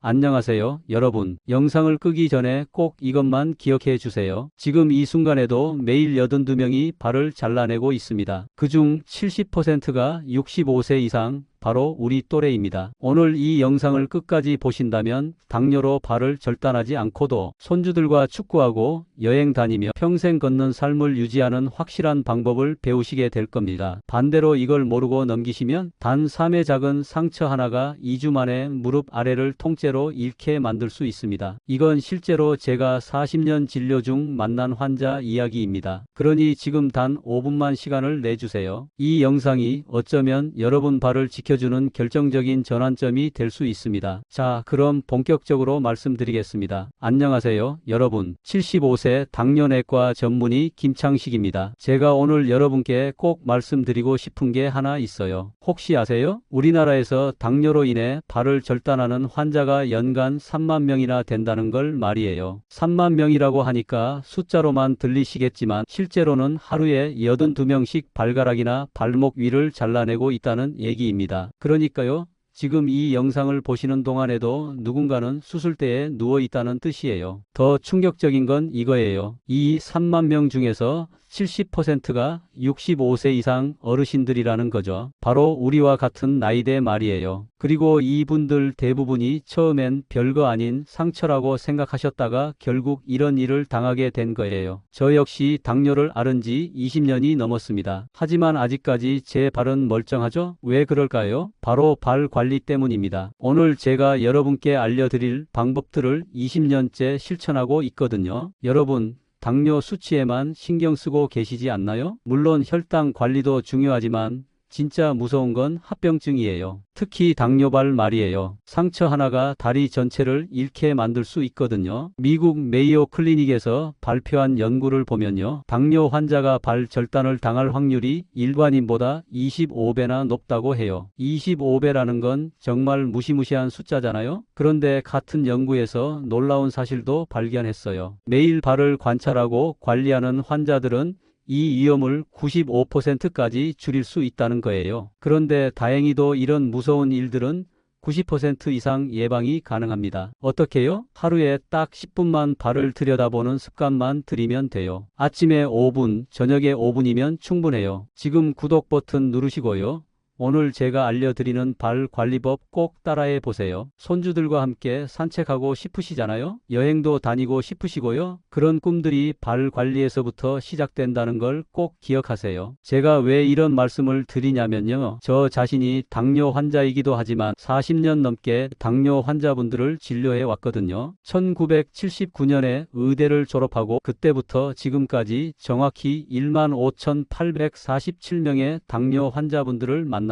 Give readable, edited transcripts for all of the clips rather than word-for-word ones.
안녕하세요, 여러분. 영상을 끄기 전에 꼭 이것만 기억해 주세요. 지금 이 순간에도 매일 82명이 발을 잘라내고 있습니다. 그중 70%가 65세 이상, 바로 우리 또래입니다. 오늘 이 영상을 끝까지 보신다면 당뇨로 발을 절단하지 않고도 손주들과 축구하고 여행 다니며 평생 걷는 삶을 유지하는 확실한 방법을 배우시게 될 겁니다. 반대로 이걸 모르고 넘기시면 단 3의 작은 상처 하나가 2주 만에 무릎 아래를 통째로 잃게 만들 수 있습니다. 이건 실제로 제가 40년 진료 중 만난 환자 이야기입니다. 그러니 지금 단 5분만 시간을 내주세요. 이 영상이 어쩌면 여러분 발을 지켜주는 결정적인 전환점이 될 수 있습니다. 자, 그럼 본격적으로 말씀드리겠습니다. 안녕하세요, 여러분. 75세 당뇨내과 전문의 김창식입니다. 제가 오늘 여러분께 꼭 말씀드리고 싶은 게 하나 있어요. 혹시 아세요? 우리나라에서 당뇨로 인해 발을 절단하는 환자가 연간 3만 명이나 된다는 걸 말이에요. 3만 명이라고 하니까 숫자로만 들리시겠지만 실제로는 하루에 82명씩 발가락이나 발목 위를 잘라내고 있다는 얘기입니다. 그러니까요, 지금 이 영상을 보시는 동안에도 누군가는 수술대에 누워 있다는 뜻이에요. 더 충격적인 건 이거예요. 이 3만 명 중에서 70%가 65세 이상 어르신들이라는 거죠. 바로 우리와 같은 나이대 말이에요. 그리고 이분들 대부분이 처음엔 별거 아닌 상처라고 생각하셨다가 결국 이런 일을 당하게 된 거예요. 저 역시 당뇨를 앓은 지 20년이 넘었습니다. 하지만 아직까지 제 발은 멀쩡하죠? 왜 그럴까요? 바로 발 관리 때문입니다. 오늘 제가 여러분께 알려드릴 방법들을 20년째 실천하고 있거든요. 여러분, 당뇨 수치에만 신경 쓰고 계시지 않나요? 물론 혈당 관리도 중요하지만 진짜 무서운 건 합병증이에요. 특히 당뇨발 말이에요. 상처 하나가 다리 전체를 잃게 만들 수 있거든요. 미국 메이오 클리닉에서 발표한 연구를 보면요, 당뇨 환자가 발 절단을 당할 확률이 일반인보다 25배나 높다고 해요. 25배라는 건 정말 무시무시한 숫자잖아요. 그런데 같은 연구에서 놀라운 사실도 발견했어요. 매일 발을 관찰하고 관리하는 환자들은 이 위험을 95%까지 줄일 수 있다는 거예요. 그런데 다행히도 이런 무서운 일들은 90% 이상 예방이 가능합니다. 어떻게요? 하루에 딱 10분만 발을 들여다보는 습관만 들이면 돼요. 아침에 5분, 저녁에 5분이면 충분해요. 지금 구독 버튼 누르시고요. 오늘 제가 알려드리는 발 관리법 꼭 따라해 보세요. 손주들과 함께 산책하고 싶으시잖아요? 여행도 다니고 싶으시고요. 그런 꿈들이 발 관리에서부터 시작된다는 걸 꼭 기억하세요. 제가 왜 이런 말씀을 드리냐면요, 저 자신이 당뇨 환자이기도 하지만 40년 넘게 당뇨 환자분들을 진료해 왔거든요. 1979년에 의대를 졸업하고 그때부터 지금까지 정확히 15,847명의 당뇨 환자분들을 만났어요.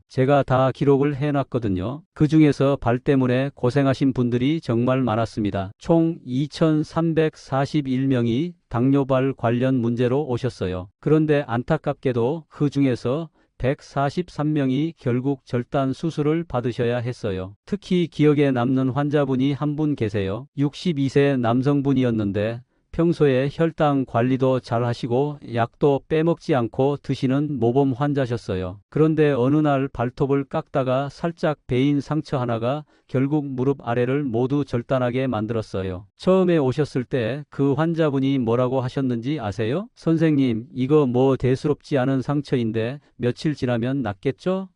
제가 다 기록을 해놨거든요. 그 중에서 발 때문에 고생하신 분들이 정말 많았습니다. 총 2,341명이 당뇨발 관련 문제로 오셨어요. 그런데 안타깝게도 그 중에서 143명이 결국 절단 수술을 받으셔야 했어요. 특히 기억에 남는 환자분이 한 분 계세요. 62세 남성분이었는데 평소에 혈당 관리도 잘 하시고 약도 빼먹지 않고 드시는 모범 환자셨어요. 그런데 어느 날 발톱을 깎다가 살짝 베인 상처 하나가 결국 무릎 아래를 모두 절단하게 만들었어요. 처음에 오셨을 때 그 환자분이 뭐라고 하셨는지 아세요? 선생님, 이거 뭐 대수롭지 않은 상처인데 며칠 지나면 낫겠죠?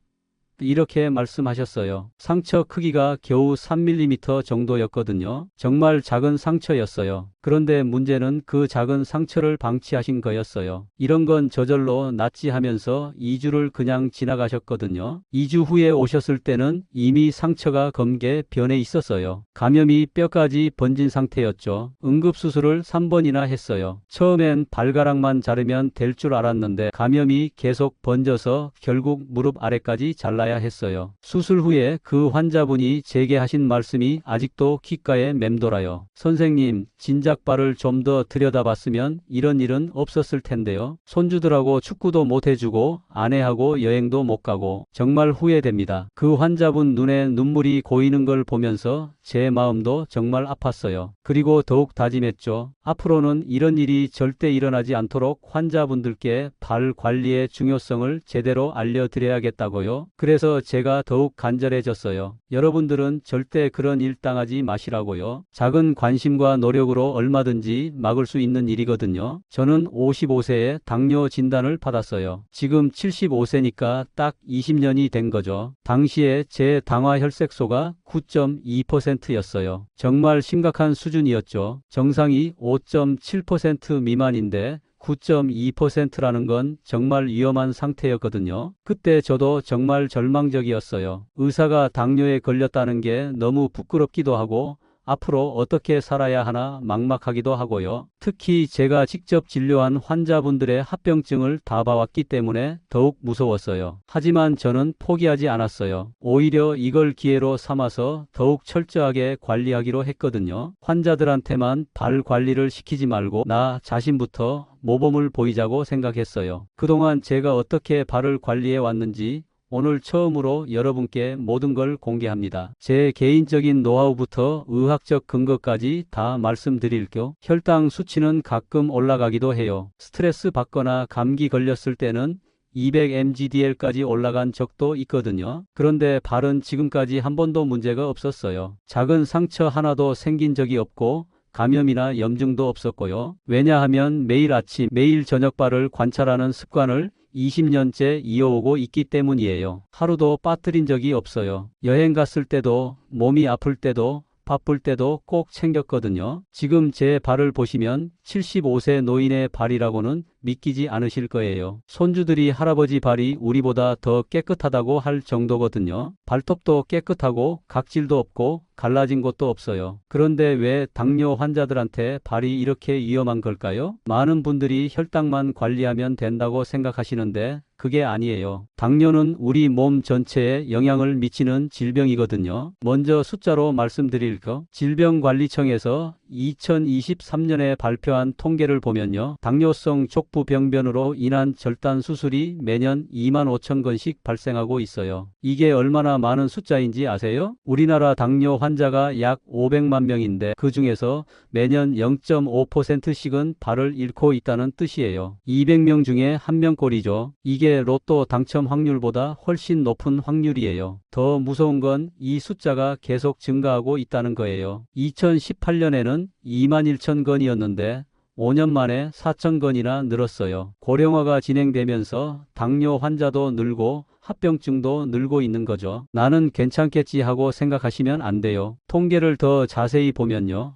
이렇게 말씀하셨어요. 상처 크기가 겨우 3mm 정도였거든요. 정말 작은 상처였어요. 그런데 문제는 그 작은 상처를 방치하신 거였어요. 이런 건 저절로 낫지 하면서 2주를 그냥 지나가셨거든요. 2주 후에 오셨을 때는 이미 상처가 검게 변해 있었어요. 감염이 뼈까지 번진 상태였죠. 응급수술을 3번이나 했어요. 처음엔 발가락만 자르면 될 줄 알았는데 감염이 계속 번져서 결국 무릎 아래까지 잘라야 했어요. 수술 후에 그 환자분이 제게 하신 말씀이 아직도 귓가에 맴돌아요. 선생님, 진작발을 좀 더 들여다봤으면 이런 일은 없었을 텐데요. 손주들하고 축구도 못 해주고 아내하고 여행도 못 가고 정말 후회됩니다. 그 환자분 눈에 눈물이 고이는 걸 보면서 제 마음도 정말 아팠어요. 그리고 더욱 다짐했죠. 앞으로는 이런 일이 절대 일어나지 않도록 환자분들께 발 관리의 중요성을 제대로 알려드려야겠다고요. 그래서 그래서 제가 더욱 간절해졌어요. 여러분들은 절대 그런 일 당하지 마시라고요. 작은 관심과 노력으로 얼마든지 막을 수 있는 일이거든요. 저는 55세에 당뇨 진단을 받았어요. 지금 75세니까 딱 20년이 된 거죠. 당시에 제 당화 혈색소가 9.2%였어요. 정말 심각한 수준이었죠. 정상이 5.7% 미만인데 9.2%라는 건 정말 위험한 상태였거든요. 그때 저도 정말 절망적이었어요. 의사가 당뇨에 걸렸다는 게 너무 부끄럽기도 하고 앞으로 어떻게 살아야 하나 막막하기도 하고요. 특히 제가 직접 진료한 환자분들의 합병증을 다 봐왔기 때문에 더욱 무서웠어요. 하지만 저는 포기하지 않았어요. 오히려 이걸 기회로 삼아서 더욱 철저하게 관리하기로 했거든요. 환자들한테만 발 관리를 시키지 말고 나 자신부터 모범을 보이자고 생각했어요. 그동안 제가 어떻게 발을 관리해 왔는지 오늘 처음으로 여러분께 모든 걸 공개합니다. 제 개인적인 노하우부터 의학적 근거까지 다 말씀드릴게요. 혈당 수치는 가끔 올라가기도 해요. 스트레스 받거나 감기 걸렸을 때는 200mgdl까지 올라간 적도 있거든요. 그런데 발은 지금까지 한 번도 문제가 없었어요. 작은 상처 하나도 생긴 적이 없고 감염이나 염증도 없었고요. 왜냐하면 매일 아침, 매일 저녁 발을 관찰하는 습관을 20년째 이어오고 있기 때문이에요. 하루도 빠뜨린 적이 없어요. 여행 갔을 때도, 몸이 아플 때도, 바쁠 때도 꼭 챙겼거든요. 지금 제 발을 보시면 75세 노인의 발이라고는 믿기지 않으실 거예요. 손주들이 할아버지 발이 우리보다 더 깨끗하다고 할 정도거든요. 발톱도 깨끗하고 각질도 없고 갈라진 곳도 없어요. 그런데 왜 당뇨 환자들한테 발이 이렇게 위험한 걸까요? 많은 분들이 혈당만 관리하면 된다고 생각하시는데 그게 아니에요. 당뇨는 우리 몸 전체에 영향을 미치는 질병이거든요. 먼저 숫자로 말씀드릴게요. 질병관리청에서 2023년에 발표한 통계를 보면요. 당뇨성 족부병변으로 인한 절단 수술이 매년 25,000건씩 발생하고 있어요. 이게 얼마나 많은 숫자인지 아세요? 우리나라 당뇨 환자가 약 500만 명인데 그 중에서 매년 0.5%씩은 발을 잃고 있다는 뜻이에요. 200명 중에 1명꼴이죠. 이게 로또 당첨 확률보다 훨씬 높은 확률이에요. 더 무서운 건 이 숫자가 계속 증가하고 있다는 거예요. 2018년에는 21,000건이었는데 5년 만에 4,000건이나 늘었어요. 고령화가 진행되면서 당뇨 환자도 늘고 합병증도 늘고 있는 거죠. 나는 괜찮겠지 하고 생각하시면 안 돼요. 통계를 더 자세히 보면요.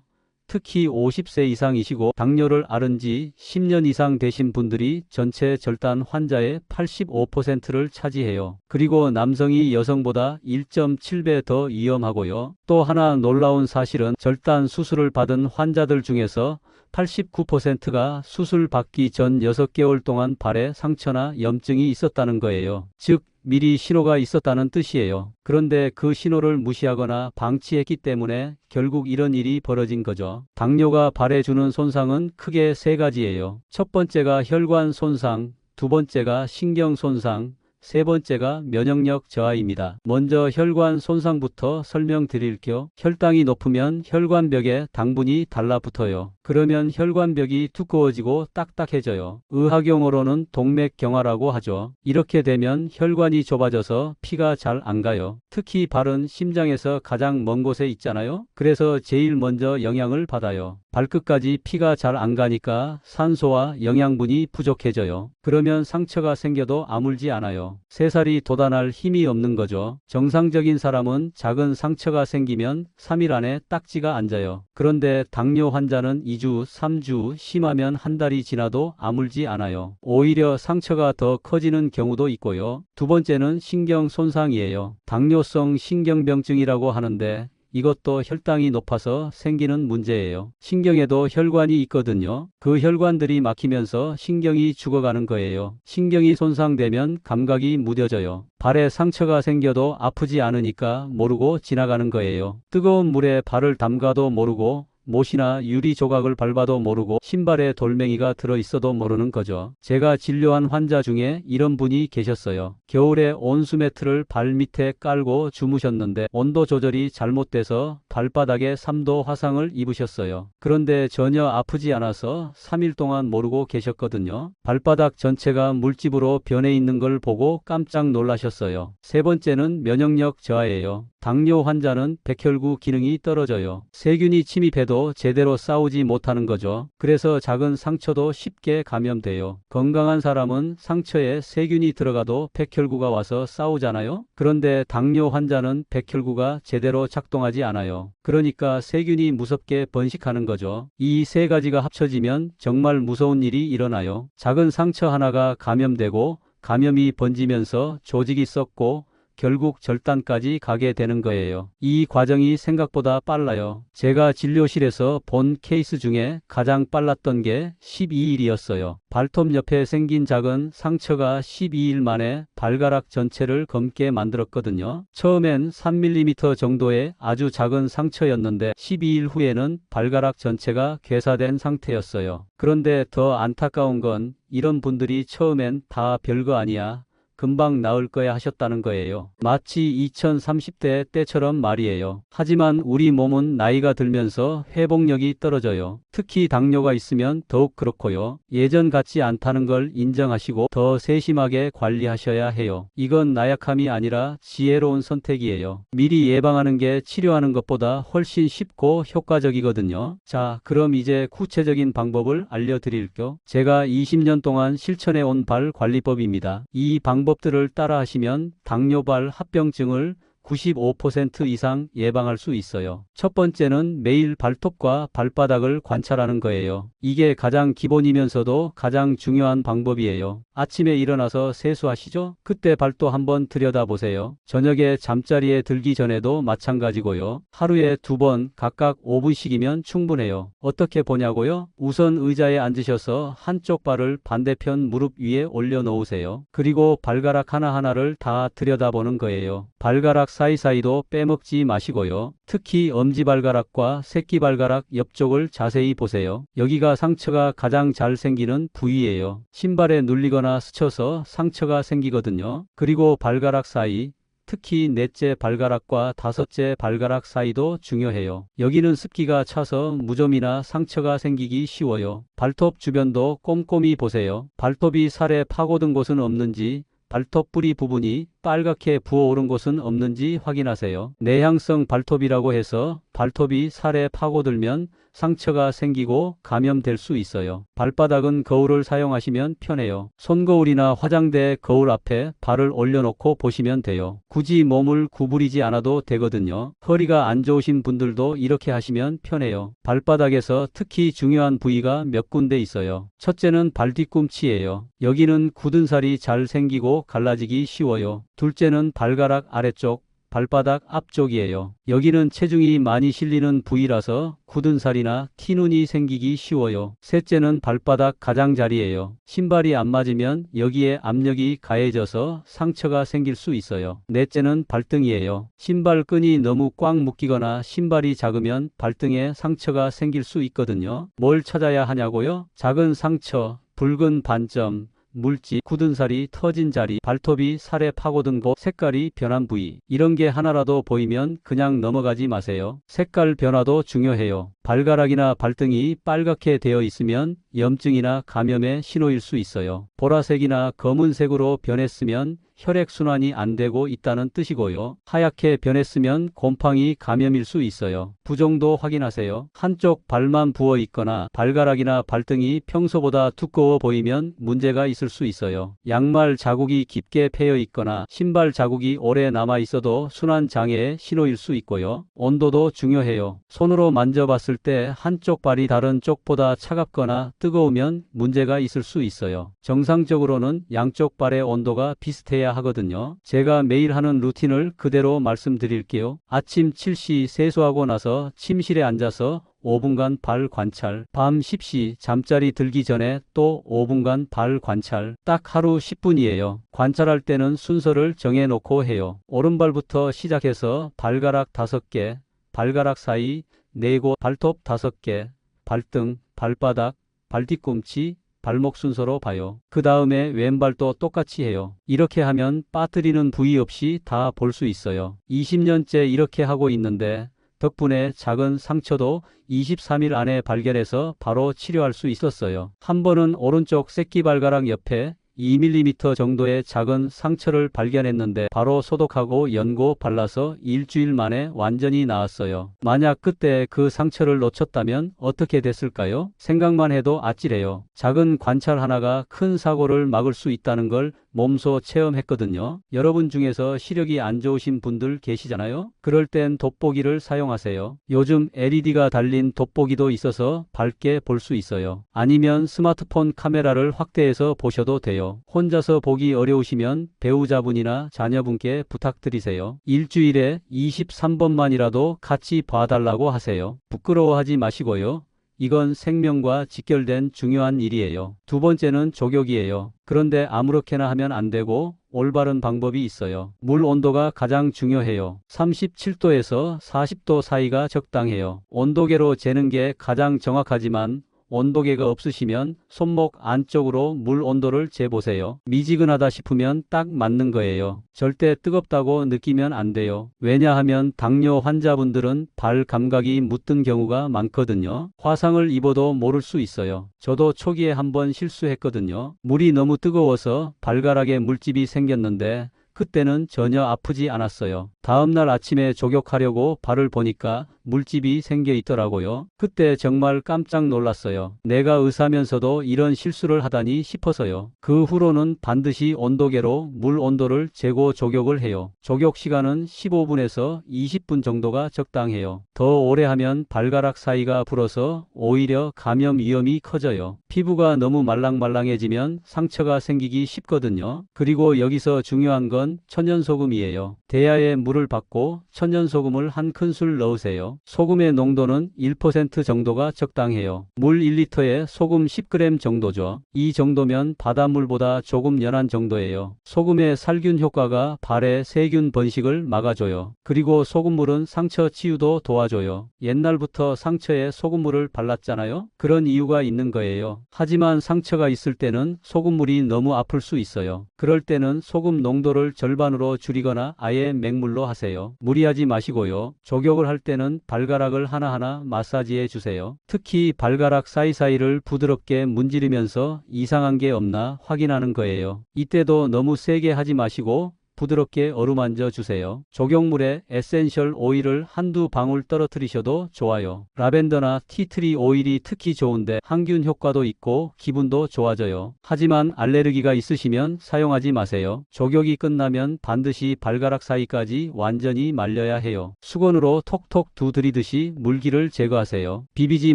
특히 50세 이상이시고 당뇨를 앓은 지 10년 이상 되신 분들이 전체 절단 환자의 85%를 차지해요. 그리고 남성이 여성보다 1.7배 더 위험하고요. 또 하나 놀라운 사실은 절단 수술을 받은 환자들 중에서 89%가 수술 받기 전 6개월 동안 발에 상처나 염증이 있었다는 거예요. 즉 미리 신호가 있었다는 뜻이에요. 그런데 그 신호를 무시하거나 방치했기 때문에 결국 이런 일이 벌어진 거죠. 당뇨가 발에 주는 손상은 크게 세 가지예요. 첫 번째가 혈관 손상, 두 번째가 신경 손상, 세 번째가 면역력 저하입니다. 먼저 혈관 손상부터 설명드릴게요. 혈당이 높으면 혈관벽에 당분이 달라붙어요. 그러면 혈관벽이 두꺼워지고 딱딱해져요. 의학용어로는 동맥경화라고 하죠. 이렇게 되면 혈관이 좁아져서 피가 잘 안 가요. 특히 발은 심장에서 가장 먼 곳에 있잖아요. 그래서 제일 먼저 영향을 받아요. 발끝까지 피가 잘 안 가니까 산소와 영양분이 부족해져요. 그러면 상처가 생겨도 아물지 않아요. 새살이 돋아날 힘이 없는 거죠. 정상적인 사람은 작은 상처가 생기면 3일 안에 딱지가 앉아요. 그런데 당뇨 환자는 2주, 3주, 심하면 한 달이 지나도 아물지 않아요. 오히려 상처가 더 커지는 경우도 있고요. 두 번째는 신경 손상이에요. 당뇨성 신경병증이라고 하는데 이것도 혈당이 높아서 생기는 문제예요. 신경에도 혈관이 있거든요. 그 혈관들이 막히면서 신경이 죽어가는 거예요. 신경이 손상되면 감각이 무뎌져요. 발에 상처가 생겨도 아프지 않으니까 모르고 지나가는 거예요. 뜨거운 물에 발을 담가도 모르고 못이나 유리 조각을 밟아도 모르고 신발에 돌멩이가 들어있어도 모르는 거죠. 제가 진료한 환자 중에 이런 분이 계셨어요. 겨울에 온수 매트를 발 밑에 깔고 주무셨는데 온도 조절이 잘못돼서 발바닥에 3도 화상을 입으셨어요. 그런데 전혀 아프지 않아서 3일 동안 모르고 계셨거든요. 발바닥 전체가 물집으로 변해 있는 걸 보고 깜짝 놀라셨어요. 세 번째는 면역력 저하예요. 당뇨 환자는 백혈구 기능이 떨어져요. 세균이 침입해도 제대로 싸우지 못하는 거죠. 그래서 작은 상처도 쉽게 감염돼요. 건강한 사람은 상처에 세균이 들어가도 백혈구가 와서 싸우잖아요. 그런데 당뇨 환자는 백혈구가 제대로 작동하지 않아요. 그러니까 세균이 무섭게 번식하는 거죠. 이 세 가지가 합쳐지면 정말 무서운 일이 일어나요. 작은 상처 하나가 감염되고 감염이 번지면서 조직이 썩고 결국 절단까지 가게 되는 거예요. 이 과정이 생각보다 빨라요. 제가 진료실에서 본 케이스 중에 가장 빨랐던 게 12일이었어요. 발톱 옆에 생긴 작은 상처가 12일 만에 발가락 전체를 검게 만들었거든요. 처음엔 3mm 정도의 아주 작은 상처였는데 12일 후에는 발가락 전체가 괴사된 상태였어요. 그런데 더 안타까운 건 이런 분들이 처음엔 다 별거 아니야, 금방 나을 거야 하셨다는 거예요. 마치 2030대 때처럼 말이에요. 하지만 우리 몸은 나이가 들면서 회복력이 떨어져요. 특히 당뇨가 있으면 더욱 그렇고요. 예전 같지 않다는 걸 인정하시고 더 세심하게 관리하셔야 해요. 이건 나약함이 아니라 지혜로운 선택이에요. 미리 예방하는 게 치료하는 것보다 훨씬 쉽고 효과적이거든요. 자, 그럼 이제 구체적인 방법을 알려드릴게요. 제가 20년 동안 실천해 온 발 관리법입니다. 이 방법들을 따라 하시면 당뇨발 합병증을 95% 이상 예방할 수 있어요. 첫 번째는 매일 발톱과 발바닥을 관찰하는 거예요. 이게 가장 기본이면서도 가장 중요한 방법이에요. 아침에 일어나서 세수하시죠? 그때 발도 한번 들여다보세요. 저녁에 잠자리에 들기 전에도 마찬가지고요. 하루에 2번 각각 5분씩이면 충분해요. 어떻게 보냐고요? 우선 의자에 앉으셔서 한쪽 발을 반대편 무릎 위에 올려놓으세요. 그리고 발가락 하나하나를 다 들여다보는 거예요. 발가락 사이사이도 빼먹지 마시고요. 특히 엄지발가락과 새끼발가락 옆쪽을 자세히 보세요. 여기가 상처가 가장 잘 생기는 부위예요. 신발에 눌리거나 스쳐서 상처가 생기거든요. 그리고 발가락 사이, 특히 넷째 발가락과 다섯째 발가락 사이도 중요해요. 여기는 습기가 차서 무좀이나 상처가 생기기 쉬워요. 발톱 주변도 꼼꼼히 보세요. 발톱이 살에 파고든 곳은 없는지, 발톱 뿌리 부분이 빨갛게 부어오른 곳은 없는지 확인하세요. 내향성 발톱이라고 해서 발톱이 살에 파고들면 상처가 생기고 감염될 수 있어요. 발바닥은 거울을 사용하시면 편해요. 손거울이나 화장대 거울 앞에 발을 올려놓고 보시면 돼요. 굳이 몸을 구부리지 않아도 되거든요. 허리가 안 좋으신 분들도 이렇게 하시면 편해요. 발바닥에서 특히 중요한 부위가 몇 군데 있어요. 첫째는 발 뒤꿈치예요. 여기는 굳은 살이 잘 생기고 갈라지기 쉬워요. 둘째는 발가락 아래쪽, 발바닥 앞쪽이에요. 여기는 체중이 많이 실리는 부위라서 굳은 살이나 티눈이 생기기 쉬워요. 셋째는 발바닥 가장자리예요. 신발이 안 맞으면 여기에 압력이 가해져서 상처가 생길 수 있어요. 넷째는 발등이에요. 신발 끈이 너무 꽉 묶이거나 신발이 작으면 발등에 상처가 생길 수 있거든요. 뭘 찾아야 하냐고요? 작은 상처, 붉은 반점, 물집, 굳은 살이 터진 자리, 발톱이 살에 파고든 곳, 색깔이 변한 부위, 이런 게 하나라도 보이면 그냥 넘어가지 마세요. 색깔 변화도 중요해요. 발가락이나 발등이 빨갛게 되어 있으면 염증이나 감염의 신호일 수 있어요. 보라색이나 검은색으로 변했으면 혈액순환이 안 되고 있다는 뜻이고요. 하얗게 변했으면 곰팡이 감염일 수 있어요. 부종도 확인하세요. 한쪽 발만 부어 있거나 발가락이나 발등이 평소보다 두꺼워 보이면 문제가 있을 수 있어요. 양말 자국이 깊게 패여 있거나 신발 자국이 오래 남아 있어도 순환 장애의 신호일 수 있고요. 온도도 중요해요. 손으로 만져봤을 때 한쪽 발이 다른 쪽보다 차갑거나 뜨거우면 문제가 있을 수 있어요. 정상적으로는 양쪽 발의 온도가 비슷해야 하거든요. 제가 매일 하는 루틴을 그대로 말씀드릴게요. 아침 7시 세수하고 나서 침실에 앉아서 5분간 발 관찰, 밤 10시 잠자리 들기 전에 또 5분간 발 관찰, 딱 하루 10분이에요. 관찰할 때는 순서를 정해놓고 해요. 오른발부터 시작해서 발가락 5개, 발가락 사이, 4곳, 발톱 5개, 발등, 발바닥, 발뒤꿈치, 발목 순서로 봐요. 그 다음에 왼발도 똑같이 해요. 이렇게 하면 빠뜨리는 부위 없이 다 볼 수 있어요. 20년째 이렇게 하고 있는데 덕분에 작은 상처도 23일 안에 발견해서 바로 치료할 수 있었어요. 한 번은 오른쪽 새끼발가락 옆에 2mm 정도의 작은 상처를 발견했는데 바로 소독하고 연고 발라서 일주일 만에 완전히 나았어요. 만약 그때 그 상처를 놓쳤다면 어떻게 됐을까요? 생각만 해도 아찔해요. 작은 관찰 하나가 큰 사고를 막을 수 있다는 걸 몸소 체험했거든요. 여러분 중에서 시력이 안 좋으신 분들 계시잖아요. 그럴 땐 돋보기를 사용하세요. 요즘 LED가 달린 돋보기도 있어서 밝게 볼 수 있어요. 아니면 스마트폰 카메라를 확대해서 보셔도 돼요. 혼자서 보기 어려우시면 배우자분이나 자녀분께 부탁드리세요. 일주일에 23번만이라도 같이 봐달라고 하세요. 부끄러워하지 마시고요. 이건 생명과 직결된 중요한 일이에요. 두 번째는 족욕이에요. 그런데 아무렇게나 하면 안 되고 올바른 방법이 있어요. 물 온도가 가장 중요해요. 37도에서 40도 사이가 적당해요. 온도계로 재는 게 가장 정확하지만 온도계가 없으시면 손목 안쪽으로 물 온도를 재보세요. 미지근하다 싶으면 딱 맞는 거예요. 절대 뜨겁다고 느끼면 안 돼요. 왜냐하면 당뇨 환자분들은 발 감각이 묻던 경우가 많거든요. 화상을 입어도 모를 수 있어요. 저도 초기에 한번 실수했거든요. 물이 너무 뜨거워서 발가락에 물집이 생겼는데 그때는 전혀 아프지 않았어요. 다음날 아침에 족욕하려고 발을 보니까 물집이 생겨 있더라고요. 그때 정말 깜짝 놀랐어요. 내가 의사면서도 이런 실수를 하다니 싶어서요. 그 후로는 반드시 온도계로 물 온도를 재고 족욕을 해요. 족욕 시간은 15분에서 20분 정도가 적당해요. 더 오래 하면 발가락 사이가 불어서 오히려 감염 위험이 커져요. 피부가 너무 말랑말랑해지면 상처가 생기기 쉽거든요. 그리고 여기서 중요한 건 천연소금이에요. 대야에 물을 받고 천연소금을 한 큰술 넣으세요. 소금의 농도는 1% 정도가 적당해요. 물 1리터에 소금 10g 정도죠. 이 정도면 바닷물보다 조금 연한 정도예요. 소금의 살균 효과가 발의 세균 번식을 막아줘요. 그리고 소금물은 상처 치유도 도와줘요. 옛날부터 상처에 소금물을 발랐잖아요. 그런 이유가 있는 거예요. 하지만 상처가 있을 때는 소금물이 너무 아플 수 있어요. 그럴 때는 소금 농도를 절반으로 줄이거나 아예 맹물로 하세요. 무리하지 마시고요. 족욕을 할 때는 발가락을 하나하나 마사지해 주세요. 특히 발가락 사이사이를 부드럽게 문지르면서 이상한 게 없나 확인하는 거예요. 이때도 너무 세게 하지 마시고 부드럽게 어루만져 주세요. 족욕물에 에센셜 오일을 한두 방울 떨어뜨리셔도 좋아요. 라벤더나 티트리 오일이 특히 좋은데 항균 효과도 있고 기분도 좋아져요. 하지만 알레르기가 있으시면 사용하지 마세요. 족욕이 끝나면 반드시 발가락 사이까지 완전히 말려야 해요. 수건으로 톡톡 두드리듯이 물기를 제거하세요. 비비지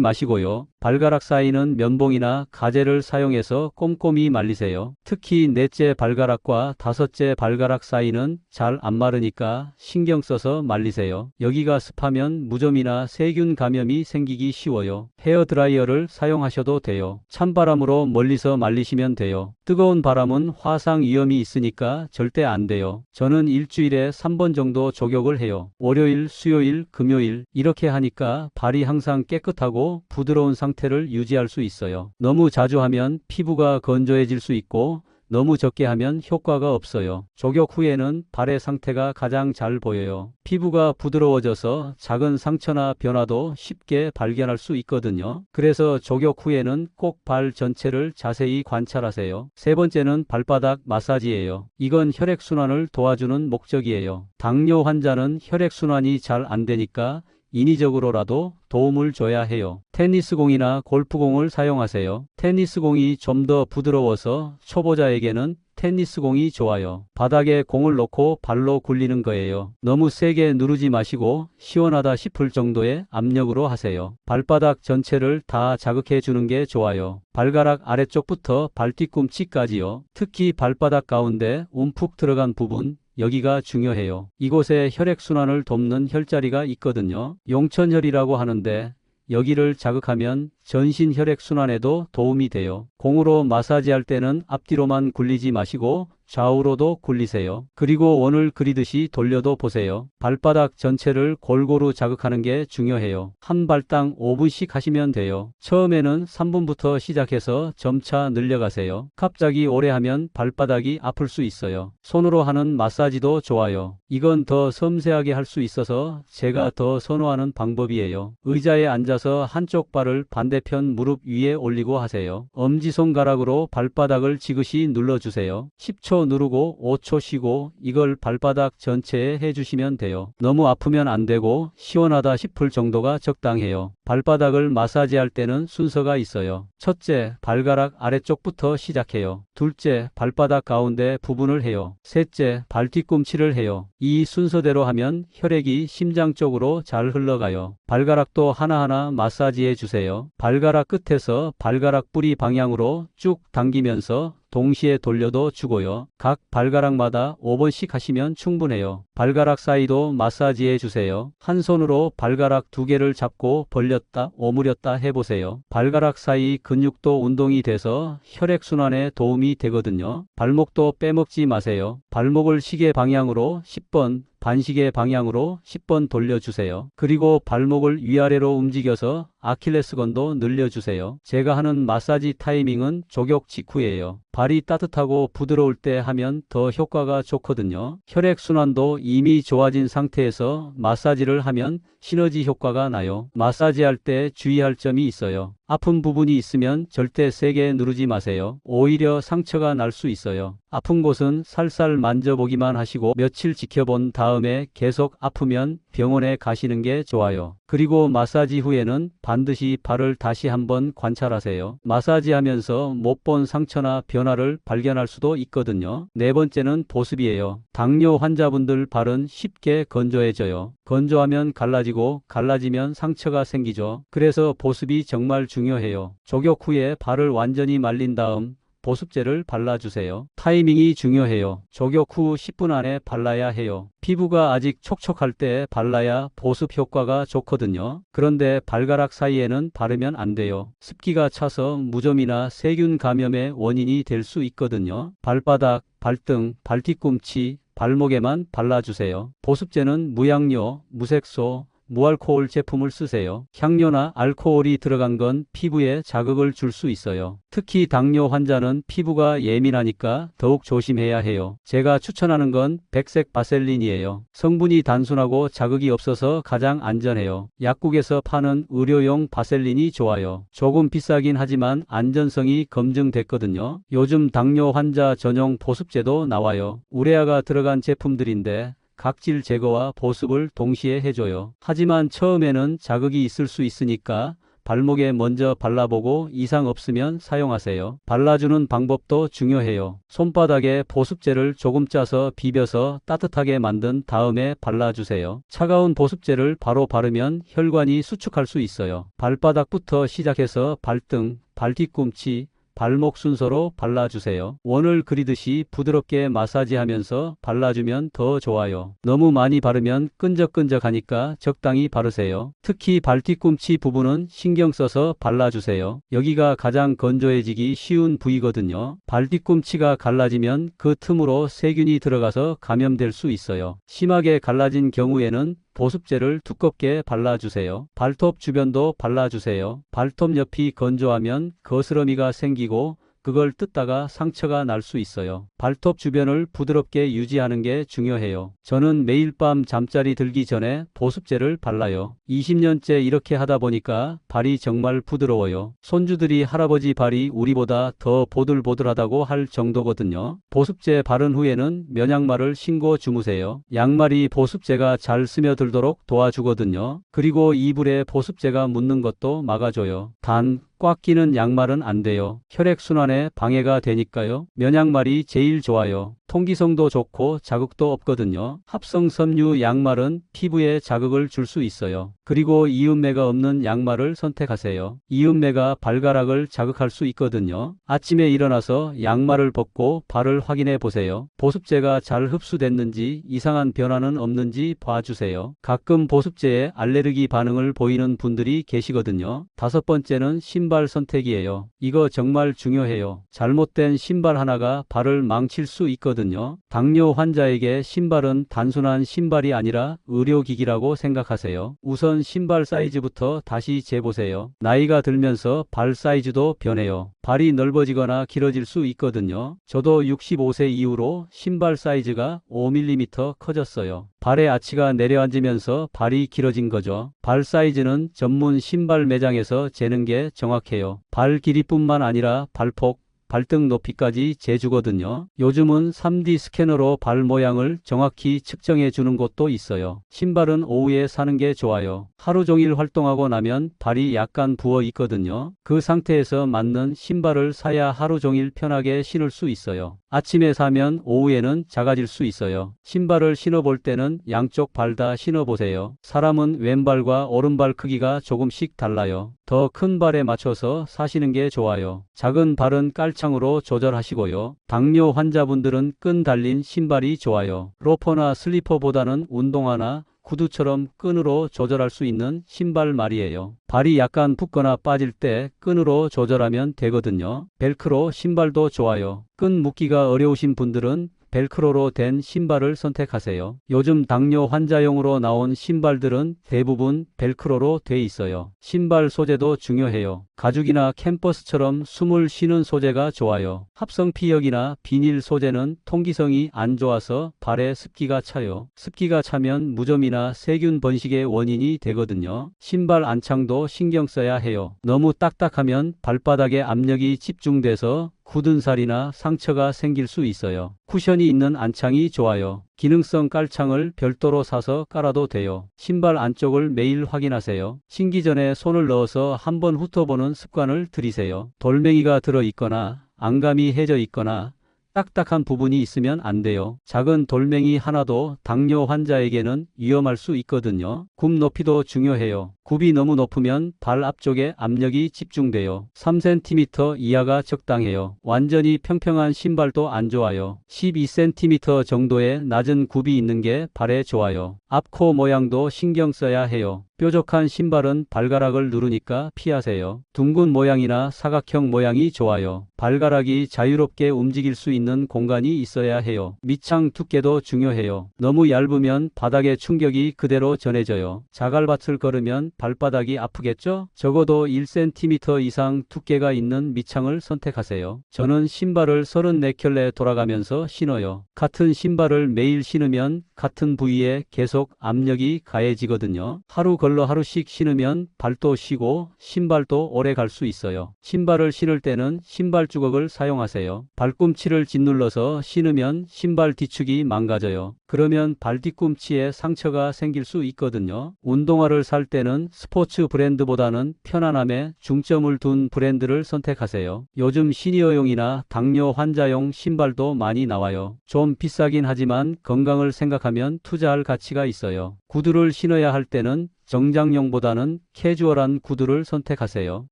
마시고요. 발가락 사이는 면봉이나 가젤을 사용해서 꼼꼼히 말리세요. 특히 넷째 발가락과 다섯째 발가락 사이는 잘 안 마르니까 신경 써서 말리세요. 여기가 습하면 무좀이나 세균 감염이 생기기 쉬워요. 헤어드라이어를 사용하셔도 돼요. 찬바람으로 멀리서 말리시면 돼요. 뜨거운 바람은 화상 위험이 있으니까 절대 안 돼요. 저는 일주일에 3번 정도 족욕을 해요. 월요일, 수요일, 금요일 이렇게 하니까 발이 항상 깨끗하고 부드러운 상태를 유지할 수 있어요. 너무 자주 하면 피부가 건조해질 수 있고 너무 적게 하면 효과가 없어요. 족욕 후에는 발의 상태가 가장 잘 보여요. 피부가 부드러워져서 작은 상처나 변화도 쉽게 발견할 수 있거든요. 그래서 족욕 후에는 꼭 발 전체를 자세히 관찰하세요. 세 번째는 발바닥 마사지예요. 이건 혈액순환을 도와주는 목적이에요. 당뇨 환자는 혈액순환이 잘 안 되니까 인위적으로라도 도움을 줘야 해요. 테니스공이나 골프공을 사용하세요. 테니스공이 좀 더 부드러워서 초보자에게는 테니스공이 좋아요. 바닥에 공을 놓고 발로 굴리는 거예요. 너무 세게 누르지 마시고 시원하다 싶을 정도의 압력으로 하세요. 발바닥 전체를 다 자극해 주는 게 좋아요. 발가락 아래쪽부터 발뒤꿈치까지요. 특히 발바닥 가운데 움푹 들어간 부분, 여기가 중요해요. 이곳에 혈액순환을 돕는 혈자리가 있거든요. 용천혈이라고 하는데 여기를 자극하면 전신 혈액순환에도 도움이 돼요. 공으로 마사지할 때는 앞뒤로만 굴리지 마시고 좌우로도 굴리세요. 그리고 원을 그리듯이 돌려도 보세요. 발바닥 전체를 골고루 자극하는 게 중요해요. 한 발당 5분씩 하시면 돼요. 처음에는 3분부터 시작해서 점차 늘려가세요. 갑자기 오래 하면 발바닥이 아플 수 있어요. 손으로 하는 마사지도 좋아요. 이건 더 섬세하게 할 수 있어서 제가 더 선호하는 방법이에요. 의자에 앉아서 한쪽 발을 반대편 무릎 위에 올리고 하세요. 엄지손가락으로 발바닥을 지그시 눌러주세요. 10초 누르고 5초 쉬고 이걸 발바닥 전체에 해주시면 돼요. 너무 아프면 안 되고 시원하다 싶을 정도가 적당해요. 발바닥을 마사지할 때는 순서가 있어요. 첫째, 발가락 아래쪽부터 시작해요. 둘째, 발바닥 가운데 부분을 해요. 셋째, 발 뒤꿈치를 해요. 이 순서대로 하면 혈액이 심장 쪽으로 잘 흘러가요. 발가락도 하나하나 마사지해 주세요. 발가락 끝에서 발가락 뿌리 방향으로 쭉 당기면서 동시에 돌려도 주고요. 각 발가락마다 5번씩 하시면 충분해요. 발가락 사이도 마사지해 주세요. 한 손으로 발가락 2개를 잡고 벌렸다 오므렸다 해보세요. 발가락 사이 근육도 운동이 돼서 혈액순환에 도움이 되거든요. 발목도 빼먹지 마세요. 발목을 시계 방향으로 10번, 반시계 방향으로 10번 돌려주세요. 그리고 발목을 위아래로 움직여서 아킬레스건도 늘려주세요. 제가 하는 마사지 타이밍은 족욕 직후예요. 발이 따뜻하고 부드러울 때 하면 더 효과가 좋거든요. 혈액순환도 이미 좋아진 상태에서 마사지를 하면 시너지 효과가 나요. 마사지할 때 주의할 점이 있어요. 아픈 부분이 있으면 절대 세게 누르지 마세요. 오히려 상처가 날 수 있어요. 아픈 곳은 살살 만져보기만 하시고 며칠 지켜본 다음에 계속 아프면 병원에 가시는 게 좋아요. 그리고 마사지 후에는 반드시 발을 다시 한번 관찰하세요. 마사지하면서 못 본 상처나 변화를 발견할 수도 있거든요. 네 번째는 보습이에요. 당뇨 환자분들 발은 쉽게 건조해져요. 건조하면 갈라지고 갈라지면 상처가 생기죠. 그래서 보습이 정말 중요해요. 족욕 후에 발을 완전히 말린 다음 보습제를 발라주세요. 타이밍이 중요해요. 족욕 후 10분 안에 발라야 해요. 피부가 아직 촉촉할 때 발라야 보습 효과가 좋거든요. 그런데 발가락 사이에는 바르면 안 돼요. 습기가 차서 무좀이나 세균 감염의 원인이 될 수 있거든요. 발바닥, 발등, 발뒤꿈치, 발목에만 발라주세요. 보습제는 무향료, 무색소, 무알코올 제품을 쓰세요. 향료나 알코올이 들어간 건 피부에 자극을 줄 수 있어요. 특히 당뇨 환자는 피부가 예민하니까 더욱 조심해야 해요. 제가 추천하는 건 백색 바셀린이에요. 성분이 단순하고 자극이 없어서 가장 안전해요. 약국에서 파는 의료용 바셀린이 좋아요. 조금 비싸긴 하지만 안전성이 검증됐거든요. 요즘 당뇨 환자 전용 보습제도 나와요. 우레아가 들어간 제품들인데 각질 제거와 보습을 동시에 해줘요. 하지만 처음에는 자극이 있을 수 있으니까 발목에 먼저 발라보고 이상 없으면 사용하세요. 발라주는 방법도 중요해요. 손바닥에 보습제를 조금 짜서 비벼서 따뜻하게 만든 다음에 발라주세요. 차가운 보습제를 바로 바르면 혈관이 수축할 수 있어요. 발바닥부터 시작해서 발등, 발뒤꿈치, 발목 순서로 발라주세요. 원을 그리듯이 부드럽게 마사지하면서 발라주면 더 좋아요. 너무 많이 바르면 끈적끈적하니까 적당히 바르세요. 특히 발뒤꿈치 부분은 신경 써서 발라주세요. 여기가 가장 건조해지기 쉬운 부위거든요. 발뒤꿈치가 갈라지면 그 틈으로 세균이 들어가서 감염될 수 있어요. 심하게 갈라진 경우에는 보습제를 두껍게 발라주세요. 발톱 주변도 발라주세요. 발톱 옆이 건조하면 거스러미가 생기고 그걸 뜯다가 상처가 날 수 있어요. 발톱 주변을 부드럽게 유지하는 게 중요해요. 저는 매일 밤 잠자리 들기 전에 보습제를 발라요. 20년째 이렇게 하다 보니까 발이 정말 부드러워요. 손주들이 할아버지 발이 우리보다 더 보들보들하다고 할 정도거든요. 보습제 바른 후에는 면양말을 신고 주무세요. 양말이 보습제가 잘 스며들도록 도와주거든요. 그리고 이불에 보습제가 묻는 것도 막아줘요. 단 꽉 끼는 양말은 안 돼요. 혈액순환에 방해가 되니까요. 면양말이 제일 좋아요. 통기성도 좋고 자극도 없거든요. 합성 섬유 양말은 피부에 자극을 줄 수 있어요. 그리고 이음매가 없는 양말을 선택하세요. 이음매가 발가락을 자극할 수 있거든요. 아침에 일어나서 양말을 벗고 발을 확인해 보세요. 보습제가 잘 흡수됐는지 이상한 변화는 없는지 봐주세요. 가끔 보습제에 알레르기 반응을 보이는 분들이 계시거든요. 다섯 번째는 신발 선택이에요. 이거 정말 중요해요. 잘못된 신발 하나가 발을 망칠 수 있거든요. 있거든요. 당뇨 환자에게 신발은 단순한 신발이 아니라 의료기기라고 생각하세요. 우선 신발 사이즈부터 다시 재보세요. 나이가 들면서 발 사이즈도 변해요. 발이 넓어지거나 길어질 수 있거든요. 저도 65세 이후로 신발 사이즈가 5mm 커졌어요. 발의 아치가 내려앉으면서 발이 길어진 거죠. 발 사이즈는 전문 신발 매장에서 재는 게 정확해요. 발 길이뿐만 아니라 발폭, 발등 높이까지 재주거든요. 요즘은 3D 스캐너로 발 모양을 정확히 측정해 주는 곳도 있어요. 신발은 오후에 사는 게 좋아요. 하루 종일 활동하고 나면 발이 약간 부어 있거든요. 그 상태에서 맞는 신발을 사야 하루 종일 편하게 신을 수 있어요. 아침에 사면 오후에는 작아질 수 있어요. 신발을 신어볼 때는 양쪽 발 다 신어보세요. 사람은 왼발과 오른발 크기가 조금씩 달라요. 더 큰 발에 맞춰서 사시는 게 좋아요. 작은 발은 깔창으로 조절하시고요. 당뇨 환자분들은 끈 달린 신발이 좋아요. 로퍼나 슬리퍼보다는 운동화나 구두처럼 끈으로 조절할 수 있는 신발 말이에요. 발이 약간 붓거나 빠질 때 끈으로 조절하면 되거든요. 벨크로 신발도 좋아요. 끈 묶기가 어려우신 분들은 벨크로로 된 신발을 선택하세요. 요즘 당뇨 환자용으로 나온 신발들은 대부분 벨크로로 돼 있어요. 신발 소재도 중요해요. 가죽이나 캔버스처럼 숨을 쉬는 소재가 좋아요. 합성 피혁이나 비닐 소재는 통기성이 안 좋아서 발에 습기가 차요. 습기가 차면 무좀이나 세균 번식의 원인이 되거든요. 신발 안창도 신경 써야 해요. 너무 딱딱하면 발바닥에 압력이 집중돼서 굳은 살이나 상처가 생길 수 있어요. 쿠션이 있는 안창이 좋아요. 기능성 깔창을 별도로 사서 깔아도 돼요. 신발 안쪽을 매일 확인하세요. 신기 전에 손을 넣어서 한번 훑어보는 습관을 들이세요. 돌멩이가 들어있거나 안감이 해져 있거나 딱딱한 부분이 있으면 안 돼요. 작은 돌멩이 하나도 당뇨 환자에게는 위험할 수 있거든요. 굽 높이도 중요해요. 굽이 너무 높으면 발 앞쪽에 압력이 집중돼요. 3cm 이하가 적당해요. 완전히 평평한 신발도 안 좋아요. 12cm 정도의 낮은 굽이 있는 게 발에 좋아요. 앞코 모양도 신경 써야 해요. 뾰족한 신발은 발가락을 누르니까 피하세요. 둥근 모양이나 사각형 모양이 좋아요. 발가락이 자유롭게 움직일 수 있는 공간이 있어야 해요. 밑창 두께도 중요해요. 너무 얇으면 바닥에 충격이 그대로 전해져요. 자갈밭을 걸으면 발바닥이 아프겠죠? 적어도 1cm 이상 두께가 있는 밑창을 선택하세요. 저는 신발을 34켤레 돌아가면서 신어요. 같은 신발을 매일 신으면 같은 부위에 계속 압력이 가해지거든요. 하루 걸러 하루씩 신으면 발도 쉬고 신발도 오래 갈 수 있어요. 신발을 신을 때는 신발 주걱을 사용하세요. 발꿈치를 짓눌러서 신으면 신발 뒤축이 망가져요. 그러면 발 뒤꿈치에 상처가 생길 수 있거든요. 운동화를 살 때는 스포츠 브랜드보다는 편안함에 중점을 둔 브랜드를 선택하세요. 요즘 시니어용이나 당뇨 환자용 신발도 많이 나와요. 좀 비싸긴 하지만 건강을 생각하면 투자할 가치가 있어요. 구두를 신어야 할 때는 정장용보다는 캐주얼한 구두를 선택하세요.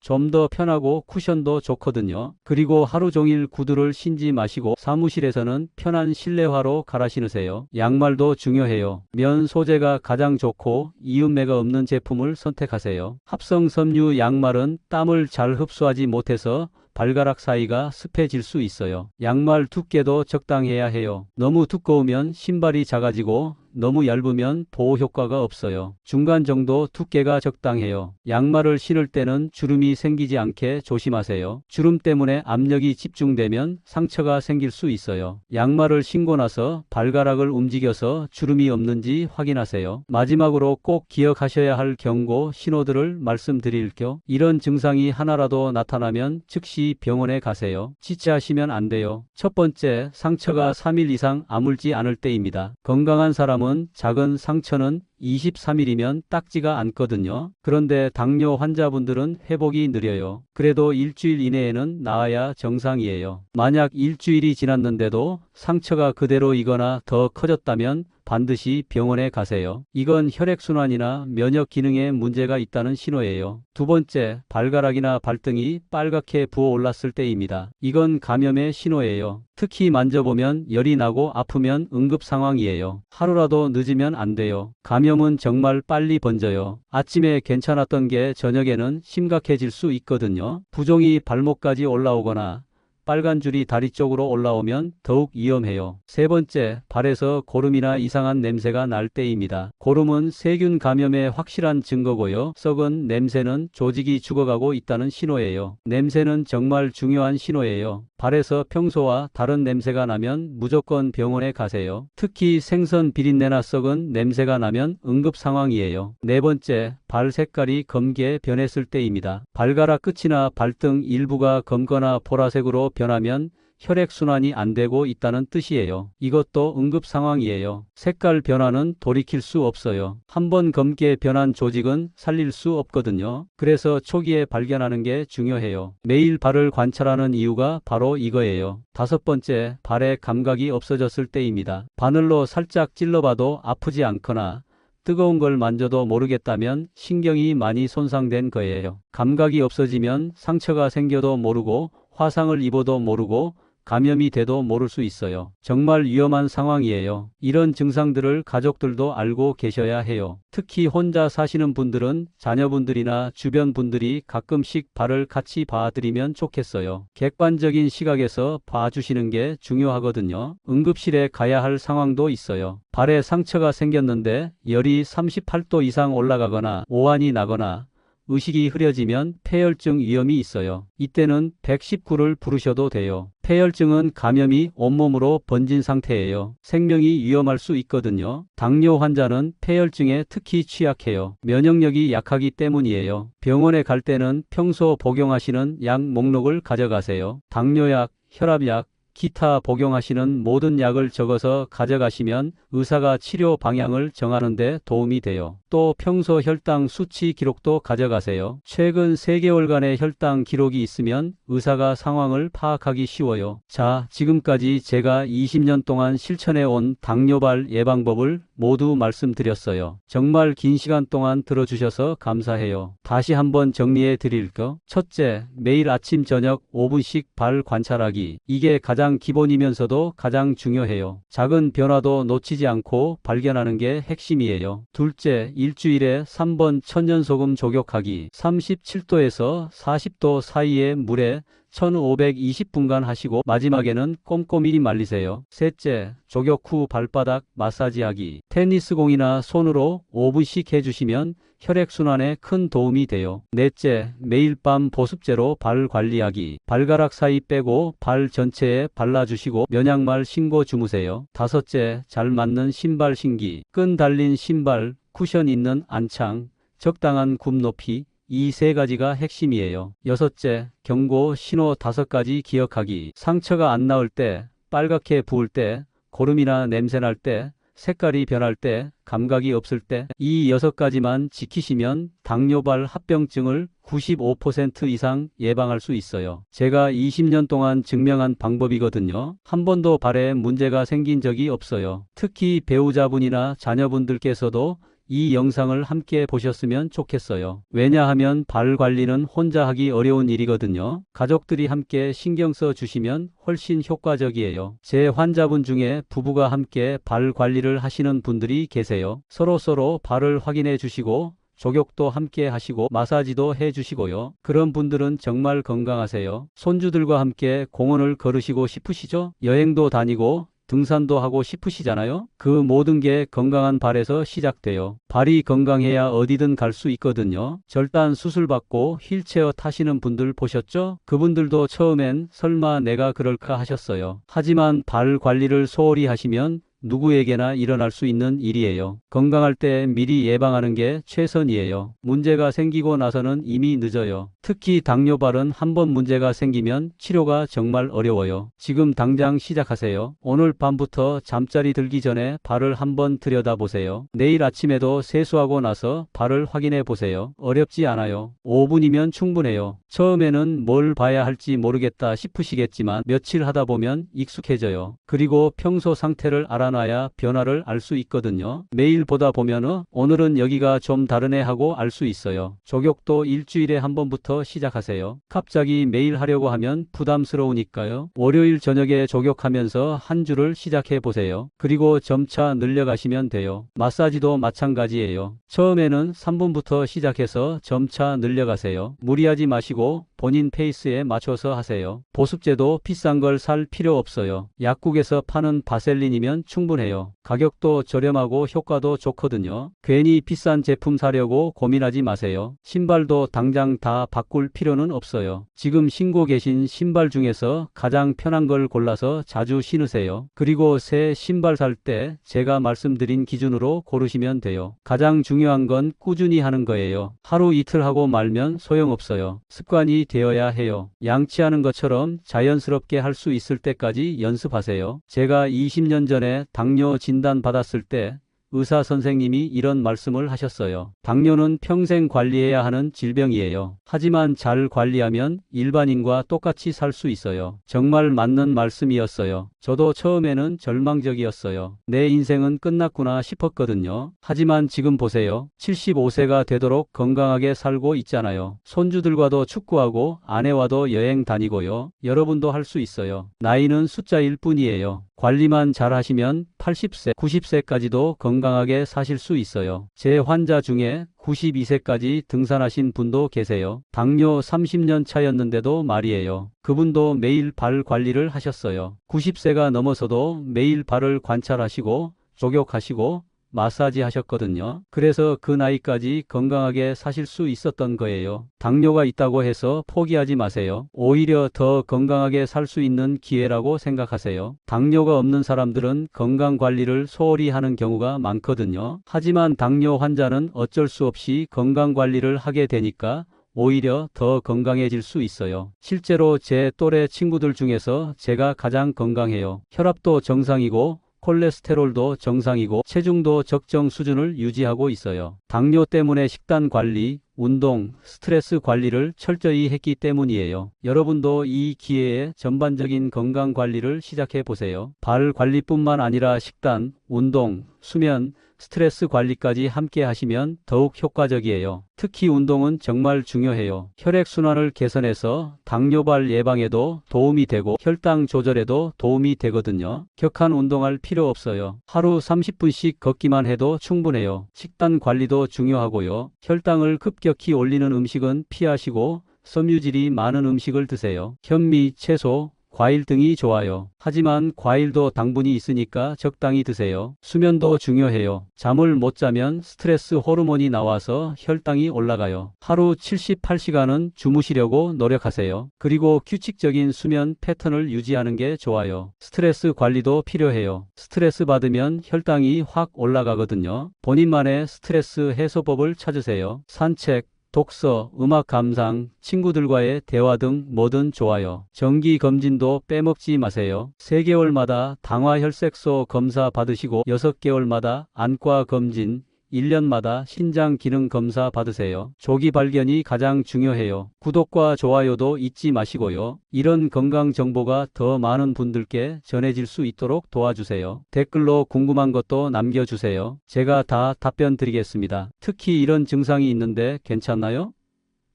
좀 더 편하고 쿠션도 좋거든요. 그리고 하루 종일 구두를 신지 마시고 사무실에서는 편한 실내화로 갈아 신으세요. 양말도 중요해요. 면 소재가 가장 좋고 이음매가 없는 제품을 선택하세요. 합성 섬유 양말은 땀을 잘 흡수하지 못해서 발가락 사이가 습해질 수 있어요. 양말 두께도 적당해야 해요. 너무 두꺼우면 신발이 작아지고 너무 얇으면 보호 효과가 없어요. 중간 정도 두께가 적당해요. 양말을 신을 때는 주름이 생기지 않게 조심하세요. 주름 때문에 압력이 집중되면 상처가 생길 수 있어요. 양말을 신고 나서 발가락을 움직여서 주름이 없는지 확인하세요. 마지막으로 꼭 기억하셔야 할 경고 신호들을 말씀드릴게요. 이런 증상이 하나라도 나타나면 즉시 병원에 가세요. 지체하시면 안 돼요. 첫 번째, 상처가 3일 이상 아물지 않을 때입니다. 건강한 사람은 작은 상처는 23일이면 닦지가 않거든요. 그런데 당뇨 환자분들은 회복이 느려요. 그래도 일주일 이내에는 나아야 정상이에요. 만약 일주일이 지났는데도 상처가 그대로이거나 더 커졌다면 반드시 병원에 가세요. 이건 혈액순환이나 면역 기능에 문제가 있다는 신호예요. 두 번째, 발가락이나 발등이 빨갛게 부어올랐을 때입니다. 이건 감염의 신호예요. 특히 만져보면 열이 나고 아프면 응급 상황이에요. 하루라도 늦으면 안 돼요. 감염은 정말 빨리 번져요. 아침에 괜찮았던 게 저녁에는 심각해질 수 있거든요. 부종이 발목까지 올라오거나 빨간 줄이 다리 쪽으로 올라오면 더욱 위험해요. 세 번째, 발에서 고름이나 이상한 냄새가 날 때입니다. 고름은 세균 감염의 확실한 증거고요. 썩은 냄새는 조직이 죽어가고 있다는 신호예요. 냄새는 정말 중요한 신호예요. 발에서 평소와 다른 냄새가 나면 무조건 병원에 가세요. 특히 생선 비린내나 썩은 냄새가 나면 응급 상황이에요. 네 번째, 발 색깔이 검게 변했을 때입니다. 발가락 끝이나 발등 일부가 검거나 보라색으로 변하면 혈액순환이 안 되고 있다는 뜻이에요. 이것도 응급 상황이에요. 색깔 변화는 돌이킬 수 없어요. 한번 검게 변한 조직은 살릴 수 없거든요. 그래서 초기에 발견하는 게 중요해요. 매일 발을 관찰하는 이유가 바로 이거예요. 다섯 번째, 발에 감각이 없어졌을 때입니다. 바늘로 살짝 찔러봐도 아프지 않거나 뜨거운 걸 만져도 모르겠다면 신경이 많이 손상된 거예요. 감각이 없어지면 상처가 생겨도 모르고 화상을 입어도 모르고 감염이 돼도 모를 수 있어요. 정말 위험한 상황이에요. 이런 증상들을 가족들도 알고 계셔야 해요. 특히 혼자 사시는 분들은 자녀분들이나 주변 분들이 가끔씩 발을 같이 봐드리면 좋겠어요. 객관적인 시각에서 봐주시는 게 중요하거든요. 응급실에 가야 할 상황도 있어요. 발에 상처가 생겼는데 열이 38도 이상 올라가거나 오한이 나거나 의식이 흐려지면 폐혈증 위험이 있어요. 이때는 119를 부르셔도 돼요. 폐혈증은 감염이 온몸으로 번진 상태예요. 생명이 위험할 수 있거든요. 당뇨 환자는 폐혈증에 특히 취약해요. 면역력이 약하기 때문이에요. 병원에 갈 때는 평소 복용하시는 약 목록을 가져가세요. 당뇨약, 혈압약, 기타 복용하시는 모든 약을 적어서 가져가시면 의사가 치료 방향을 정하는 데 도움이 돼요. 또 평소 혈당 수치 기록도 가져가세요. 최근 3개월간의 혈당 기록이 있으면 의사가 상황을 파악하기 쉬워요. 자, 지금까지 제가 20년 동안 실천해 온 당뇨발 예방법을 모두 말씀드렸어요. 정말 긴 시간 동안 들어주셔서 감사해요. 다시 한번 정리해 드릴게요. 첫째, 매일 아침 저녁 5분씩 발 관찰하기. 이게 가장 기본이면서도 가장 중요해요. 작은 변화도 놓치지 않고 발견하는 게 핵심이에요. 둘째, 일주일에 3번 천연소금 조격하기. 37도에서 40도 사이의 물에 1520분간 하시고 마지막에는 꼼꼼히 말리세요. 셋째, 조격 후 발바닥 마사지하기. 테니스공이나 손으로 5분씩 해주시면 혈액순환에 큰 도움이 돼요. 넷째, 매일 밤 보습제로 발 관리하기. 발가락 사이 빼고 발 전체에 발라주시고 면약말 신고 주무세요. 다섯째, 잘 맞는 신발 신기. 끈 달린 신발, 쿠션 있는 안창, 적당한 굽 높이, 이 세 가지가 핵심이에요. 여섯째, 경고 신호 5가지 기억하기. 상처가 안 나을 때, 빨갛게 부을 때, 고름이나 냄새 날 때, 색깔이 변할 때, 감각이 없을 때, 이 6가지만 지키시면 당뇨발 합병증을 95% 이상 예방할 수 있어요. 제가 20년 동안 증명한 방법이거든요. 한 번도 발에 문제가 생긴 적이 없어요. 특히 배우자분이나 자녀분들께서도 이 영상을 함께 보셨으면 좋겠어요. 왜냐하면 발 관리는 혼자 하기 어려운 일이거든요. 가족들이 함께 신경 써 주시면 훨씬 효과적이에요. 제 환자분 중에 부부가 함께 발 관리를 하시는 분들이 계세요. 서로 발을 확인해 주시고 조격도 함께 하시고 마사지도 해 주시고요. 그런 분들은 정말 건강하세요. 손주들과 함께 공원을 걸으시고 싶으시죠? 여행도 다니고 등산도 하고 싶으시잖아요. 그 모든 게 건강한 발에서 시작돼요. 발이 건강해야 어디든 갈 수 있거든요. 절단 수술받고 휠체어 타시는 분들 보셨죠? 그분들도 처음엔 설마 내가 그럴까 하셨어요. 하지만 발 관리를 소홀히 하시면 누구에게나 일어날 수 있는 일이에요. 건강할 때 미리 예방하는 게 최선이에요. 문제가 생기고 나서는 이미 늦어요. 특히 당뇨발은 한번 문제가 생기면 치료가 정말 어려워요. 지금 당장 시작하세요. 오늘 밤부터 잠자리 들기 전에 발을 한번 들여다보세요. 내일 아침에도 세수하고 나서 발을 확인해 보세요. 어렵지 않아요. 5분이면 충분해요. 처음에는 뭘 봐야 할지 모르겠다 싶으시겠지만 며칠 하다 보면 익숙해져요. 그리고 평소 상태를 알아놔야 변화를 알 수 있거든요. 매일 보다 보면 오늘은 여기가 좀 다르네 하고 알 수 있어요. 조격도 일주일에 한 번부터 시작하세요. 갑자기 매일 하려고 하면 부담스러우니까요. 월요일 저녁에 조격하면서 한 주를 시작해 보세요. 그리고 점차 늘려가시면 돼요. 마사지도 마찬가지예요. 처음에는 3분부터 시작해서 점차 늘려가세요. 무리하지 마시고 본인 페이스에 맞춰서 하세요. 보습제도 비싼 걸 살 필요 없어요. 약국에서 파는 바셀린이면 충분해요. 가격도 저렴하고 효과도 좋거든요. 괜히 비싼 제품 사려고 고민하지 마세요. 신발도 당장 다 바꿀 필요는 없어요. 지금 신고 계신 신발 중에서 가장 편한 걸 골라서 자주 신으세요. 그리고 새 신발 살 때 제가 말씀드린 기준으로 고르시면 돼요. 가장 중요한 건 꾸준히 하는 거예요. 하루 이틀 하고 말면 소용없어요. 습관이 되어야 해요. 양치하는 것처럼 자연스럽게 할 수 있을 때까지 연습하세요. 제가 20년 전에 당뇨 진단 받았을 때 의사 선생님이 이런 말씀을 하셨어요. 당뇨는 평생 관리해야 하는 질병이에요. 하지만 잘 관리하면 일반인과 똑같이 살 수 있어요. 정말 맞는 말씀이었어요. 저도 처음에는 절망적이었어요. 내 인생은 끝났구나 싶었거든요. 하지만 지금 보세요. 75세가 되도록 건강하게 살고 있잖아요. 손주들과도 축구하고 아내와도 여행 다니고요. 여러분도 할 수 있어요. 나이는 숫자일 뿐이에요. 관리만 잘 하시면 80세, 90세까지도 건강하게 사실 수 있어요. 제 환자 중에 92세까지 등산하신 분도 계세요. 당뇨 30년 차였는데도 말이에요. 그분도 매일 발 관리를 하셨어요. 90세가 넘어서도 매일 발을 관찰하시고 족욕하시고 마사지 하셨거든요. 그래서 그 나이까지 건강하게 사실 수 있었던 거예요. 당뇨가 있다고 해서 포기하지 마세요. 오히려 더 건강하게 살 수 있는 기회라고 생각하세요. 당뇨가 없는 사람들은 건강 관리를 소홀히 하는 경우가 많거든요. 하지만 당뇨 환자는 어쩔 수 없이 건강 관리를 하게 되니까 오히려 더 건강해질 수 있어요. 실제로 제 또래 친구들 중에서 제가 가장 건강해요. 혈압도 정상이고 콜레스테롤도 정상이고 체중도 적정 수준을 유지하고 있어요. 당뇨 때문에 식단 관리, 운동, 스트레스 관리를 철저히 했기 때문이에요. 여러분도 이 기회에 전반적인 건강 관리를 시작해 보세요. 발 관리뿐만 아니라 식단, 운동, 수면, 스트레스 관리까지 함께 하시면 더욱 효과적이에요. 특히 운동은 정말 중요해요. 혈액순환을 개선해서 당뇨발 예방에도 도움이 되고 혈당 조절에도 도움이 되거든요. 격한 운동할 필요 없어요. 하루 30분씩 걷기만 해도 충분해요. 식단 관리도 중요하고요. 혈당을 급격히 올리는 음식은 피하시고 섬유질이 많은 음식을 드세요. 현미, 채소, 과일 등이 좋아요. 하지만 과일도 당분이 있으니까 적당히 드세요. 수면도 중요해요. 잠을 못 자면 스트레스 호르몬이 나와서 혈당이 올라가요. 하루 78시간은 주무시려고 노력하세요. 그리고 규칙적인 수면 패턴을 유지하는 게 좋아요. 스트레스 관리도 필요해요. 스트레스 받으면 혈당이 확 올라가거든요. 본인만의 스트레스 해소법을 찾으세요. 산책, 독서, 음악 감상, 친구들과의 대화 등 뭐든 좋아요. 정기 검진도 빼먹지 마세요. 3개월마다 당화혈색소 검사 받으시고 6개월마다 안과 검진, 1년마다 신장 기능 검사 받으세요. 조기 발견이 가장 중요해요. 구독과 좋아요도 잊지 마시고요. 이런 건강 정보가 더 많은 분들께 전해질 수 있도록 도와주세요. 댓글로 궁금한 것도 남겨주세요. 제가 다 답변 드리겠습니다. 특히 이런 증상이 있는데 괜찮나요?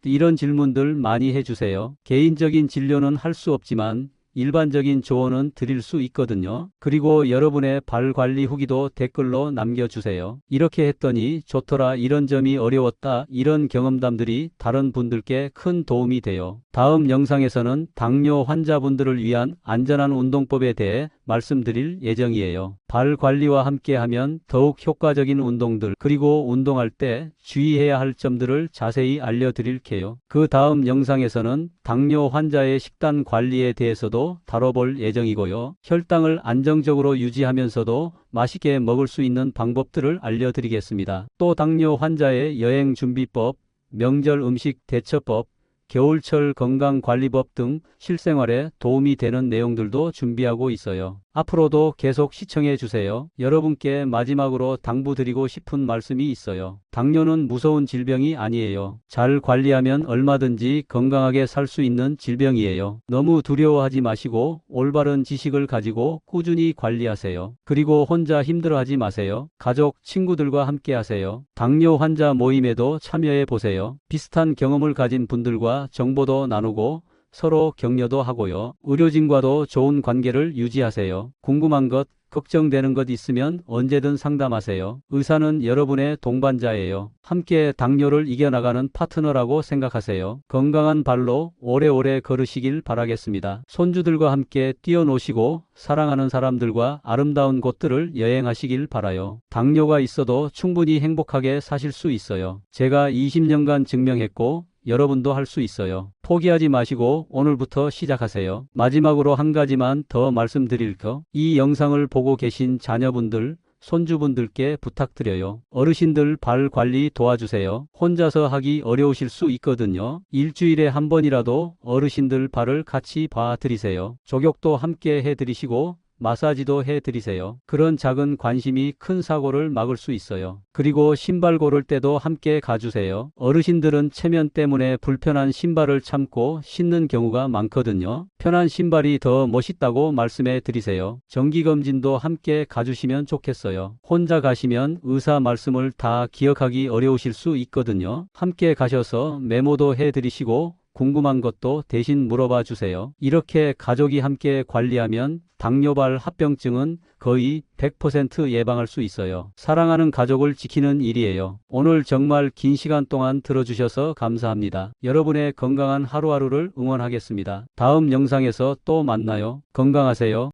이런 질문들 많이 해주세요. 개인적인 진료는 할 수 없지만 일반적인 조언은 드릴 수 있거든요. 그리고 여러분의 발 관리 후기도 댓글로 남겨주세요. 이렇게 했더니 좋더라, 이런 점이 어려웠다, 이런 경험담들이 다른 분들께 큰 도움이 돼요. 다음 영상에서는 당뇨 환자분들을 위한 안전한 운동법에 대해 말씀드릴 예정이에요. 발 관리와 함께하면 더욱 효과적인 운동들, 그리고 운동할 때 주의해야 할 점들을 자세히 알려드릴게요. 그 다음 영상에서는 당뇨 환자의 식단 관리에 대해서도 다뤄볼 예정이고요. 혈당을 안정적으로 유지하면서도 맛있게 먹을 수 있는 방법들을 알려드리겠습니다. 또 당뇨 환자의 여행 준비법, 명절 음식 대처법, 겨울철 건강관리법 등 실생활에 도움이 되는 내용들도 준비하고 있어요. 앞으로도 계속 시청해 주세요. 여러분께 마지막으로 당부드리고 싶은 말씀이 있어요. 당뇨는 무서운 질병이 아니에요. 잘 관리하면 얼마든지 건강하게 살 수 있는 질병이에요. 너무 두려워하지 마시고 올바른 지식을 가지고 꾸준히 관리하세요. 그리고 혼자 힘들어하지 마세요. 가족, 친구들과 함께 하세요. 당뇨 환자 모임에도 참여해 보세요. 비슷한 경험을 가진 분들과 정보도 나누고 서로 격려도 하고요. 의료진과도 좋은 관계를 유지하세요. 궁금한 것, 걱정되는 것 있으면 언제든 상담하세요. 의사는 여러분의 동반자예요. 함께 당뇨를 이겨나가는 파트너라고 생각하세요. 건강한 발로 오래오래 걸으시길 바라겠습니다. 손주들과 함께 뛰어노시고 사랑하는 사람들과 아름다운 곳들을 여행하시길 바라요. 당뇨가 있어도 충분히 행복하게 사실 수 있어요. 제가 20년간 증명했고 여러분도 할 수 있어요. 포기하지 마시고 오늘부터 시작하세요. 마지막으로 한 가지만 더 말씀드릴 거. 이 영상을 보고 계신 자녀분들, 손주분들께 부탁드려요. 어르신들 발 관리 도와주세요. 혼자서 하기 어려우실 수 있거든요. 일주일에 한 번이라도 어르신들 발을 같이 봐드리세요. 족욕도 함께 해드리시고 마사지도 해드리세요. 그런 작은 관심이 큰 사고를 막을 수 있어요. 그리고 신발 고를 때도 함께 가주세요. 어르신들은 체면 때문에 불편한 신발을 참고 신는 경우가 많거든요. 편한 신발이 더 멋있다고 말씀해 드리세요. 정기검진도 함께 가주시면 좋겠어요. 혼자 가시면 의사 말씀을 다 기억하기 어려우실 수 있거든요. 함께 가셔서 메모도 해드리시고 궁금한 것도 대신 물어봐 주세요. 이렇게 가족이 함께 관리하면 당뇨발 합병증은 거의 100% 예방할 수 있어요. 사랑하는 가족을 지키는 일이에요. 오늘 정말 긴 시간 동안 들어주셔서 감사합니다. 여러분의 건강한 하루하루를 응원하겠습니다. 다음 영상에서 또 만나요. 건강하세요.